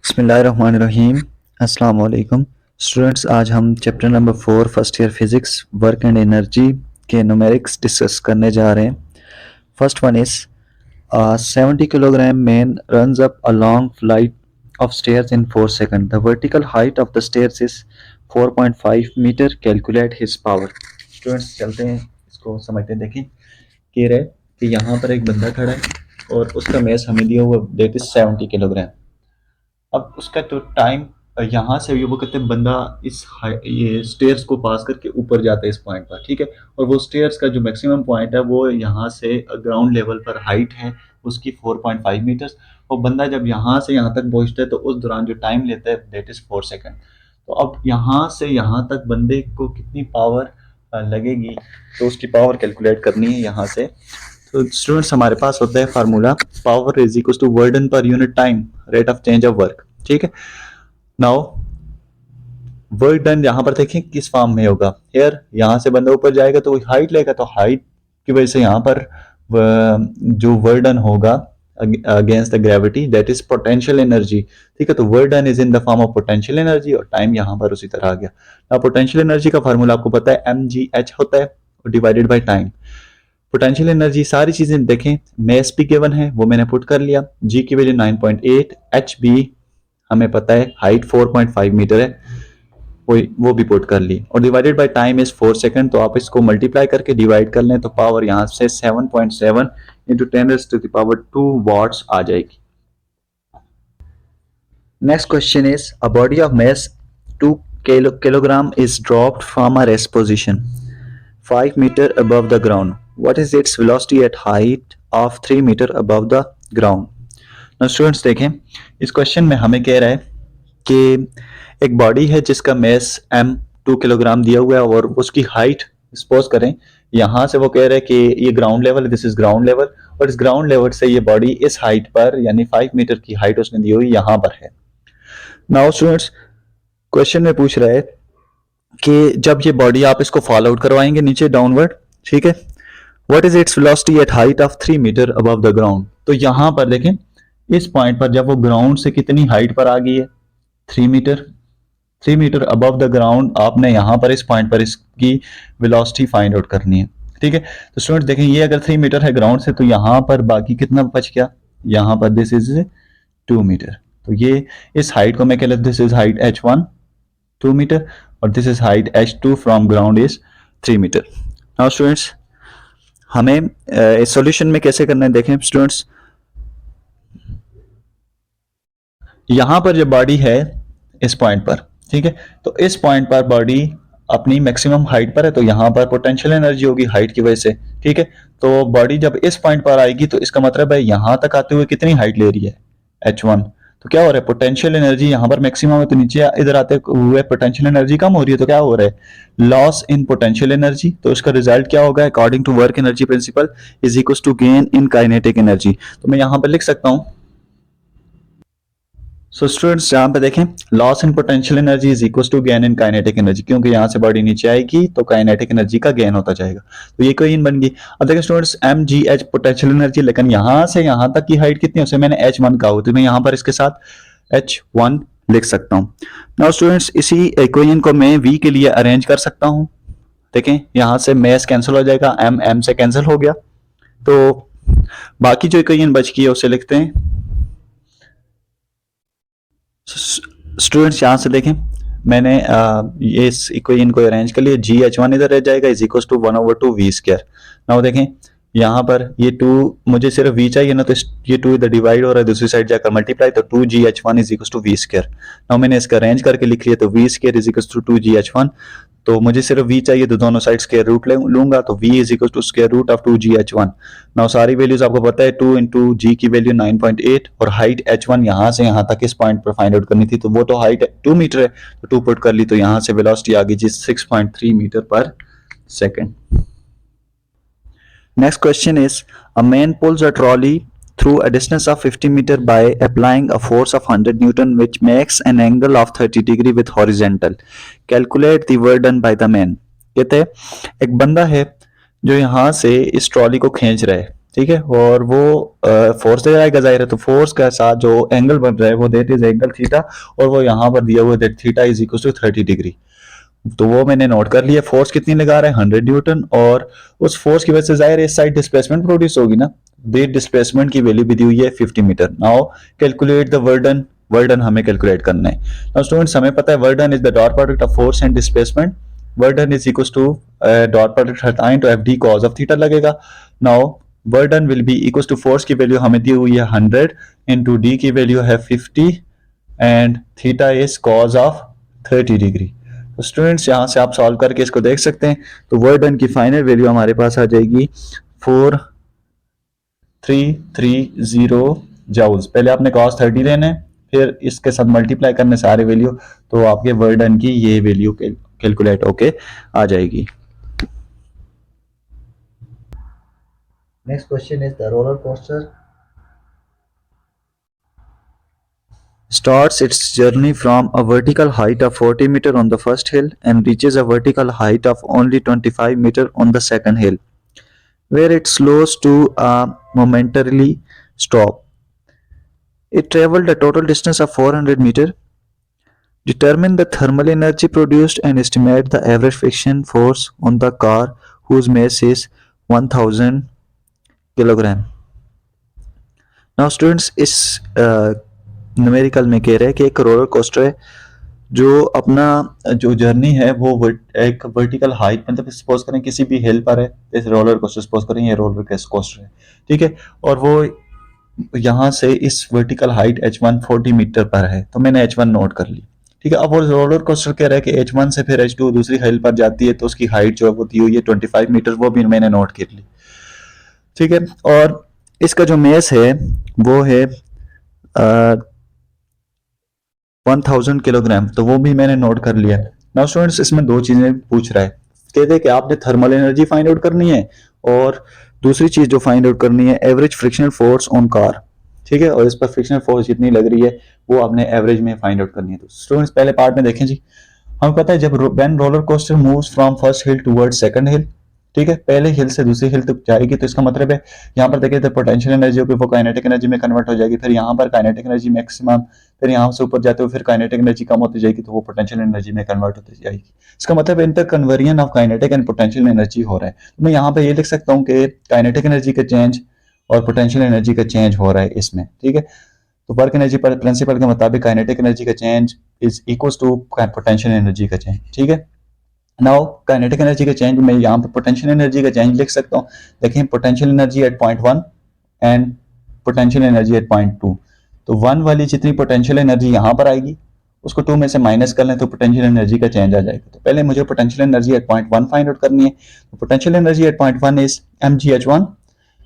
बिस्मिल्लाहिर्रहमानिर्रहीम। अस्सलाम वालेकुम स्टूडेंट्स, आज हम chapter number 4 first year physics work and energy के न्यूमेरिक्स डिस्कस करने जा रहे हैं। First one is 70 kilogram man runs up a long flight of stairs in 4 seconds. The vertical height of the stairs is 4.5 metre. Calculate his power. Students चलते हैं, इसको समझते हैं। देखिए कह रहे कि यहाँ पर एक बंदा खड़ा है और उसका मैस हमें दिया हुआ दैट इज 70 किलोग्राम। अब उसका तो टाइम यहाँ से भी वो कहते हैं बंदा ये स्टेयर्स को पास करके ऊपर जाता है इस पॉइंट पर, ठीक है। और वो स्टेयर्स का जो मैक्सिमम पॉइंट है वो यहाँ से ग्राउंड लेवल पर हाइट है उसकी 4.5 मीटर्स। और बंदा जब यहाँ से यहाँ तक पहुँचता है तो उस दौरान जो टाइम लेता है दैट इज 4 सेकेंड। तो अब यहाँ से यहाँ तक बंदे को कितनी पावर लगेगी, तो उसकी पावर कैलकुलेट करनी है यहाँ से। तो स्टूडेंट्स हमारे पास होता है formula power is equal to work per unit time rate of change of work, ठीक है। नाउ वर्क डन यहाँ पर देखें किस फॉर्म में होगा। हेयर यहाँ से बंदा ऊपर जाएगा तो हाइट लेगा, तो हाइट की वजह से यहाँ पर जो वर्क डन होगा against the gravity that is potential energy, ठीक है। तो work done is in the form of potential energy और टाइम यहाँ पर उसी तरह आ गया। ना पोटेंशियल एनर्जी का फार्मूला आपको पता है mgh होता है divided by time. Potential energy सारी चीजें देखें, मैस भी गिवन है वो मैंने पुट कर लिया, जी की वैल्यू 9.8, एच भी हमें पता है, हाइट 4.5 मीटर है वो भी पुट कर ली, और divided by time is 4 second. तो आप इसको मल्टीप्लाई करके डिवाइड कर लें तो पावर यहाँ से 7.7 इंटू 10⁻²2 वॉट्स आ जाएगी। Next question is a body of mass 2 kilogram is dropped from a rest position 5 metre above the ground. What is its velocity at height of 3 metre above the ground? Now students देखें, इस question में हमें कह रहा है कि एक body है जिसका मैस m 2 किलोग्राम दिया हुआ है और उसकी हाइट सपोज करें यहाँ से वो कह रहे हैं कि ये ग्राउंड लेवल है, दिस इज ग्राउंड लेवल, और इस ग्राउंड लेवल से ये बॉडी इस हाइट पर यानी 5 मीटर की हाइट उसने दी हुई यहाँ पर है। नाउ स्टूडेंट्स क्वेश्चन में पूछ रहा है कि जब ये बॉडी आप इसको फॉल आउट करवाएंगे नीचे डाउनवर्ड, ठीक है, what is its velocity at height of 3 metre above the ground. तो यहां पर देखें इस पॉइंट पर जब वो ग्राउंड से कितनी हाइट पर आ गई है 3 मीटर अबव द ग्राउंड, आपने यहां पर इस पॉइंट पर इसकी वेलोसिटी फाइंड आउट करनी है, ठीक है। तो स्टूडेंट्स देखें ये अगर 3 मीटर है ग्राउंड से तो यहां पर बाकी कितना बच गया, यहां पर दिस इज 2 मीटर। तो ये इस हाइट को मैं कह लेता हूं this is height h1 2 metre और this is height h2 from ground is 3 metre. Now students हमें इस सॉल्यूशन में कैसे करना है, देखें स्टूडेंट्स यहां पर जो बॉडी है इस पॉइंट पर, ठीक है, तो इस पॉइंट पर बॉडी अपनी मैक्सिमम हाइट पर है तो यहां पर पोटेंशियल एनर्जी होगी हाइट की वजह से, ठीक है। तो बॉडी जब इस पॉइंट पर आएगी तो इसका मतलब है यहां तक आते हुए कितनी हाइट ले रही है h1, तो क्या हो रहा है पोटेंशियल एनर्जी यहाँ पर मैक्सिमम है तो नीचे इधर आते हुए पोटेंशियल एनर्जी कम हो रही है, तो क्या हो रहा है लॉस इन पोटेंशियल एनर्जी। तो इसका रिजल्ट क्या होगा according to work energy principle is equal to gain in kinetic energy. तो मैं यहाँ पर लिख सकता हूँ, सो स्टूडेंट्स यहाँ पे देखें loss in potential energy is equal to gain in kinetic energy, क्योंकि यहाँ से बॉडी नीचे आएगी तो काइनेटिक एनर्जी का गेन होता जाएगा, तो ये इक्वेशन बन गई। अब देखें स्टूडेंट्स mgh पोटेंशियल एनर्जी, लेकिन यहाँ से यहाँ तक की हाइट कितनी है उसे मैंने h1 कहा, तो मैं यहाँ पर इसके साथ h1 लिख सकता हूँ। नाउ स्टूडेंट्स इसी इक्वेशन को मैं v के लिए अरेंज कर सकता हूँ। देखें यहाँ से मैस कैंसिल हो जाएगा, m से कैंसिल हो गया, तो बाकी जो इक्वेशन बच गई है उसे लिखते हैं। स्टूडेंट्स यहाँ से देखें मैंने ये इस इक्वेशन को अरेंज कर लिया, जी h1 इधर रह जाएगा is equal to 1/2 v square. Now देखें यहाँ पर ये 2 मुझे सिर्फ v चाहिए ना, तो ये 2 इधर डिवाइड हो रहा है दूसरी साइड जाकर मल्टीप्लाई, तो 2gh1 is equal to v square. Now मैंने इसका अरेंज करके लिख लिया, तो v square is equal to 2gh1, तो मुझे सिर्फ v चाहिए तो दोनों साइड स्क्वायर रूट लूंगा, तो v is equal to square root of 2gh1। Now सारी वैल्यूज आपको पता है 2 इंटू g की वैल्यू 9.8 और हाइट h1 यहाँ से यहाँ तक इस पॉइंट पर फाइंड आउट करनी थी, तो वो तो हाइट 2 मीटर है तो 2 पुट कर ली, तो यहाँ से वेलोसिटी आ गई जी 6.3 मीटर पर second. Next question is a man pulls a trolley through a distance of 50 meter by applying a force of 100 Newton which makes an angle of 30 degree with horizontal. Calculate the work done by the man. कहते हैं एक बंदा है जो यहाँ से इस trolley को खींच रहा है, ठीक है, और वो फोर्स दे जाएगा जाहिर है, तो फोर्स के साथ जो एंगल बन रहा है वो देट इज एंगल थीटा, और वो यहाँ पर दिया हुआ है that theta is equal to 30 degree. तो वो मैंने नोट कर लिया। फोर्स कितनी लगा रहे हैं, 100 न्यूटन, और उस फोर्स की वजह से जाहिर है इस साइड डिस्प्लेसमेंट प्रोड्यूस होगी ना। देट डिस्प्लेसमेंट की वैल्यू भी दी हुई है 50 meter. Now calculate the work done. Work done हमें कैलकुलेट करना है। नाउ स्टूडेंट्स, हमें पता है work done is the dot product of force and displacement. Work done is equal to dot product हटाएं तो F D cos of theta लगेगा। Now work done will be equal to force की वैल्यू हमें दी हुई है 100 इंटू डी की वैल्यू है 50 and theta is cause of 30 degree. तो स्टूडेंट्स यहाँ से आप सॉल्व करके इसको देख सकते हैं। तो वर्क डन की फाइनल वैल्यू हमारे पास आ जाएगी 4330 जाउल्स। पहले आपने कॉस 30 लेना है, फिर इसके साथ मल्टीप्लाई करने सारे वैल्यू, तो आपके वर्क डन की ये वैल्यू कैलकुलेट होके आ जाएगी। Next question is the roller coaster starts its journey from a vertical height of 40 meter on the first hill and reaches a vertical height of only 25 meter on the second hill, where it slows to a momentarily stop. It traveled a total distance of 400 meter. Determine the thermal energy produced and estimate the average friction force on the car whose mass is 1000 kilogram. Now students, इस numerical में कह रहे हैं कि एक roller coaster है जो अपना जो जर्नी है वो एक वर्टिकल हाइट, मतलब सपोज करें किसी भी हिल पर है, जैसे रोलर कोस्टर सपोज करें ये रोलर कोस्टर है, ठीक है, और वो यहाँ से इस वर्टिकल हाइट H1 40 मीटर पर है, तो मैंने H1 नोट कर ली। ठीक है, अब वो रोलर कोस्टर कह रहा है कि H1 से फिर H2 दूसरी हिल पर जाती है, तो उसकी हाइट जो है वो दी हुई है 25 मीटर, वो भी मैंने नोट कर ली। ठीक है, और इसका जो मेस है वो है 1000 किलोग्राम, तो वो भी मैंने नोट कर लिया। नाउ स्टूडेंट्स, इसमें दो चीजें पूछ रहा है, कहते हैं कि आपने थर्मल एनर्जी फाइंड आउट करनी है, और दूसरी चीज जो फाइंड आउट करनी है average frictional force on car. ठीक है, और इस पर फ्रिक्शनल फोर्स जितनी लग रही है वो आपने एवरेज में फाइंड आउट करनी है। तो स्टूडेंट्स पहले पार्ट में देखें जी, हमें पता है जब when roller coaster moves from first hill towards second hill, ठीक है, पहले हिल से दूसरी हिल तक जाएगी, तो इसका मतलब है यहाँ पर देखिए तो पोटेंशियल एनर्जी होगी वो काइनेटिक एनर्जी में कन्वर्ट हो जाएगी, फिर यहाँ पर काइनेटिक एनर्जी मैक्सिमम, फिर यहाँ से ऊपर जाते हुए फिर काइनेटिक एनर्जी कम होती जाएगी, तो वो पोटेंशियल एनर्जी में कन्वर्ट होती जाएगी। इसका मतलब inter conversion of kinetic and potential energy हो रहा है। तो मैं यहाँ पे ये लिख सकता हूँ कि काइनेटिक एनर्जी का चेंज और पोटेंशियल एनर्जी का चेंज हो रहा है इसमें। ठीक है, तो वर्क एनर्जी पर प्रिंसिपल के मुताबिक काइनेटिक एनर्जी का change is equal to potential energy का चेंज। ठीक है, नाउ काइनेटिक एनर्जी का चेंज मैं यहाँ पे पोटेंशियल एनर्जी का चेंज लिख सकता हूँ। देखिए potential energy at point 1 and potential energy at point 2, तो 1 वाली जितनी पोटेंशियल एनर्जी यहाँ पर आएगी उसको 2 में से माइनस कर लें तो पोटेंशियल एनर्जी का चेंज आ जाएगा। तो पहले मुझे potential energy at point 1 find out करनी है। तो potential energy at point 1 is mgh1।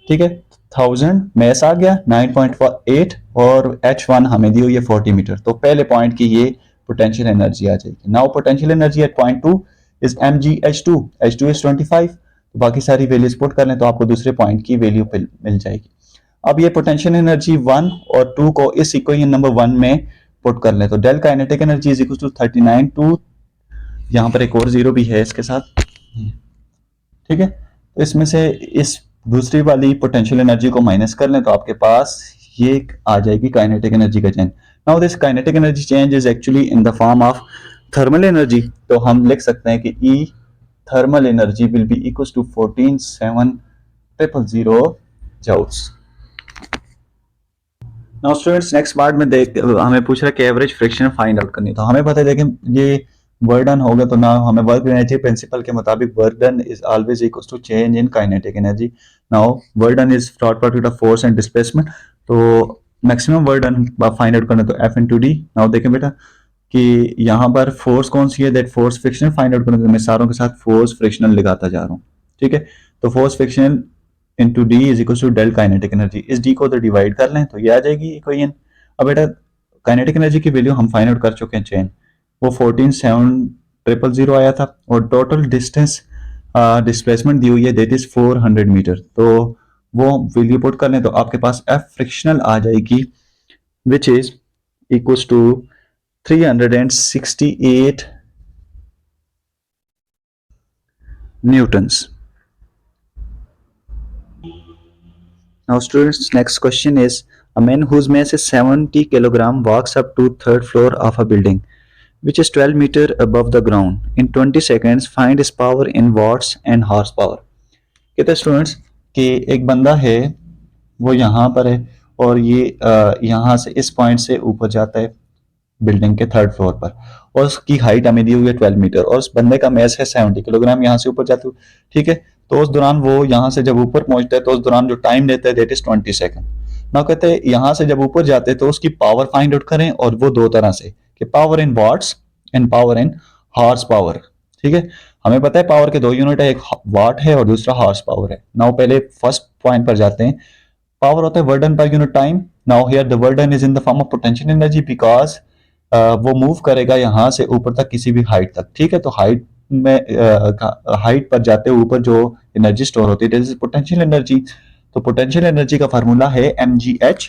ठीक है, 1000 मैस आ गया 9.8 और h1 हमें दी हुई है 40 मीटर, तो पहले पॉइंट की ये पोटेंशियल एनर्जी आ जाएगी। Now potential energy at point 2 is mgh2, h2 is 25, तो बाकी सारी वैल्यूज पुट कर लें तो आपको दूसरे पॉइंट की वैल्यू मिल जाएगी। अब ये पोटेंशियल एनर्जी 1 और 2 को इस इक्वेशन नंबर 1 में पुट कर लें, तो del kinetic energy is equal to 39 two, यहाँ पर एक और जीरो भी है इसके साथ। ठीक है, तो इसमें से इस दूसरी वाली पोटेंशियल एनर्जी को माइनस कर लें तो आपके पास ये आ जाएगी काइनेटिक एनर्जी का change. Now this kinetic energy change is actually in the form of thermal energy, तो हम लिख सकते हैं कि E thermal energy will be equal to 14,700 joules. Now students next part में देख हमें पूछ रहा है कि एवरेज फ्रिक्शन फाइंड आउट करनी है, तो हमें पता है देखें ये वर्क डन होगा, तो ना हमें वर्क एनर्जी प्रिंसिपल के मुताबिक work done is always equal to change in kinetic energy. Now work done is dot product of force and displacement, तो maximum work done find out करना तो F इंटू डी। नाउ देखें बेटा कि यहाँ पर फोर्स कौन सी है, that force frictional find out करना, तो मैं सारों के साथ फोर्स फ्रिक्शनल लगाता जा रहा हूँ। ठीक है, तो force frictional into D is equal to del kinetic energy, इस डी को तो डिवाइड कर लें तो ये आ जाएगी इक्वेशन। अब बेटा काइनेटिक एनर्जी की वैल्यू हम फाइंड आउट कर चुके हैं चेन, वो 14,700 आया था, और टोटल डिस्टेंस डिस्प्लेसमेंट दी हुई है दैट इज 400 मीटर, तो वो वैल्यू पुट कर लें तो आपके पास एफ फ्रिक्शनल आ जाएगी which is equal to 368 newtons. Now students, next question is, a man whose mass is 70 kilogram walks up to third floor of a building which is 12 meter above the ground. In 20 seconds, find his power in watts and horsepower. कहते हैं students कि एक बंदा है, वो यहाँ पर है और ये यहाँ से इस पॉइंट से ऊपर जाता है बिल्डिंग के थर्ड फ्लोर पर, और उसकी हाइट हमें दी हुई है 12 मीटर और उस बंदे का मैस है 70 किलोग्राम यहाँ से ऊपर जाते हुए, ठीक है। तो उस दौरान वो यहाँ से जब ऊपर पहुंचता है तो उस दौरान जो टाइम लेता है दैट इज 20 सेकंड। ना कहते हैं यहाँ से जब ऊपर जाते हैं तो उसकी पावर फाइंड आउट करें, और वो दो तरह से कि power in watts and power in horsepower, ठीक है। हमें पता है पावर के दो यूनिट है, एक वाट है और दूसरा हॉर्स पावर है। नाउ पहले फर्स्ट पॉइंट पर जाते हैं। पावर होता है work done per unit time. Now here the work done is in the form of potential energy because वो मूव करेगा यहाँ से ऊपर तक किसी भी हाइट तक, ठीक है। तो हाइट में हाइट पर जाते हुए ऊपर जो एनर्जी स्टोर होती है दिस इज पोटेंशियल एनर्जी। तो पोटेंशियल एनर्जी का फार्मूला है mgh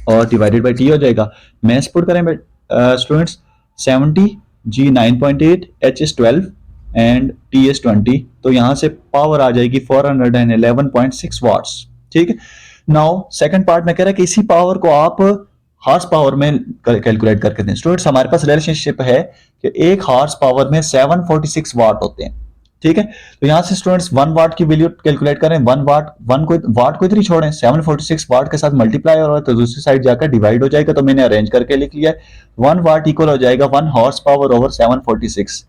और डिवाइडेड बाय टी हो जाएगा। मैथ्स पुट करें students, 70 g 9.8 h is 12 and t is 20, तो यहाँ से पावर आ जाएगी 411.6 वाट्स, ठीक है। नाउ सेकंड पार्ट में कह रहा है कि इसी पावर को आप हॉर्स पावर में कैलकुलेट करके दें। स्टूडेंट्स हमारे पास रिलेशनशिप है कि एक हॉर्स पावर में 746 वाट होते हैं, ठीक है। तो यहाँ से स्टूडेंट्स 1 वाट की वैल्यू कैलकुलेट करें। 1 वाट को इधर ही छोड़ें, 746 वाट के साथ मल्टीप्लाई हो रहा है तो दूसरी साइड जाकर डिवाइड हो जाएगा। तो मैंने अरेंज करके लिख लिया है 1 वाट इक्वल हो जाएगा 1 हॉर्स पावर ओवर 746,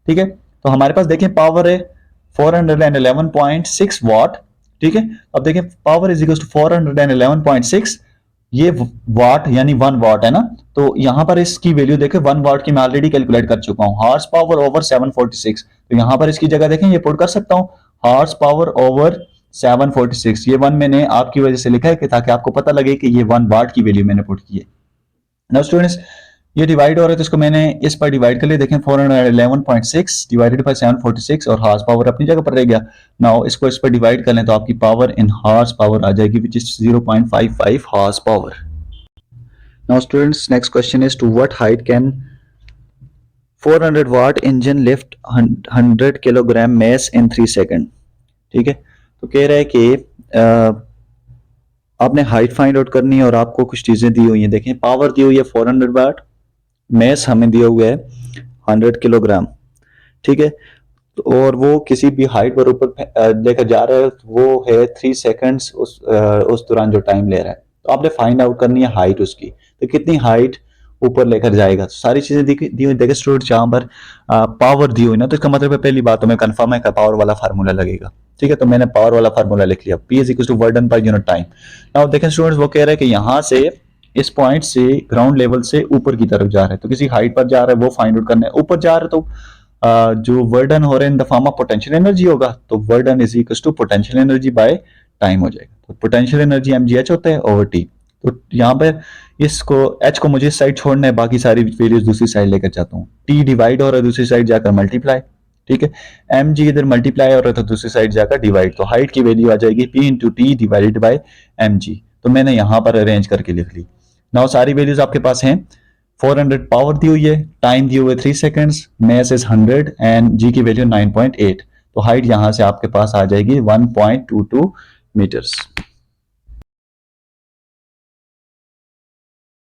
ठीक है। तो हमारे पास देखें पावर है 411.6 वाट, ठीक है। अब देखें पावर इज इक्वल टू 411.6, ये वाट यानी 1 वाट है ना, तो यहां पर इसकी वैल्यू देखें 1 वाट की मैं ऑलरेडी कैलकुलेट कर चुका हूं, हॉर्स पावर ओवर 746। तो यहां पर इसकी जगह देखें ये पुट कर सकता हूं हॉर्स पावर ओवर 746। ये 1 मैंने आपकी वजह से लिखा है कि ताकि आपको पता लगे कि ये 1 वाट की वैल्यू मैंने पुट की है। नाउ स्टूडेंट्स ये डिवाइड हो रहा है तो इसको मैंने इस पर डिवाइड कर लिया। देखें 411.6 डिवाइडेड बाय 746 और हॉर्स पावर अपनी जगह पर रह गया। नाउ इसको इस पर डिवाइड कर लें तो आपकी पावर इन हॉर्स पावर आ जाएगी which is 0.55 horsepower. Now students next question is to what height can 400 watt engine lift 100 kilogram mass in 3 second, ठीक है। तो कह रहा है कि आपने हाइट फाइंड आउट करनी है और आपको कुछ चीजें दी हुई हैं। देखें पावर दी हुई है 400 वाट, मैस हमें दिया हुआ है 100 किलोग्राम, ठीक है। और वो किसी भी हाइट पर ऊपर लेकर जा रहा है, वो है 3 सेकंड्स उस दौरान जो टाइम ले रहा है। तो आपने फाइंड आउट करनी है हाइट उसकी, तो कितनी हाइट ऊपर लेकर जाएगा। तो सारी चीजें दी हुई देखे स्टूडेंट, जहां पर पावर दी हुई ना, तो इसका मतलब है पहली बात तो मैं कंफर्म है कि पावर वाला फार्मूला लगेगा, ठीक है। तो मैंने पावर वाला फार्मूला लिख लिया, P is equal to work done per unit time. Now देखें स्टूडेंट्स वो कह रहा है कि यहाँ से इस पॉइंट से ग्राउंड लेवल से ऊपर की तरफ जा रहा है, तो किसी हाइट पर जा रहा है वो फाइंड आउट करना है। ऊपर जा रहा है तो जो वर्क डन हो रहा है in the form of potential energy होगा, तो work done is equal to potential energy by time हो जाएगा। तो पोटेंशियल एनर्जी mgh होता है ओवर टी। तो यहाँ पर इसको h को मुझे इस साइड छोड़ना है, बाकी सारी वैल्यूज दूसरी साइड लेकर जाता हूँ। t डिवाइड हो रहा है दूसरी साइड जाकर मल्टीप्लाई, ठीक है। mg इधर मल्टीप्लाई हो रहा है तो दूसरी साइड जाकर डिवाइड, तो हाइट की वैल्यू आ जाएगी p into T divided by mg। तो मैंने यहाँ पर अरेंज करके लिख ली। नाउ सारी वैल्यूज आपके पास हैं। 400 पावर दी हुई है, टाइम दी हुई है 3 सेकंड्स, मैस इज 100 एंड जी की वैल्यू 9.8। तो हाइट यहाँ से आपके पास आ जाएगी 1.22 मीटर्स।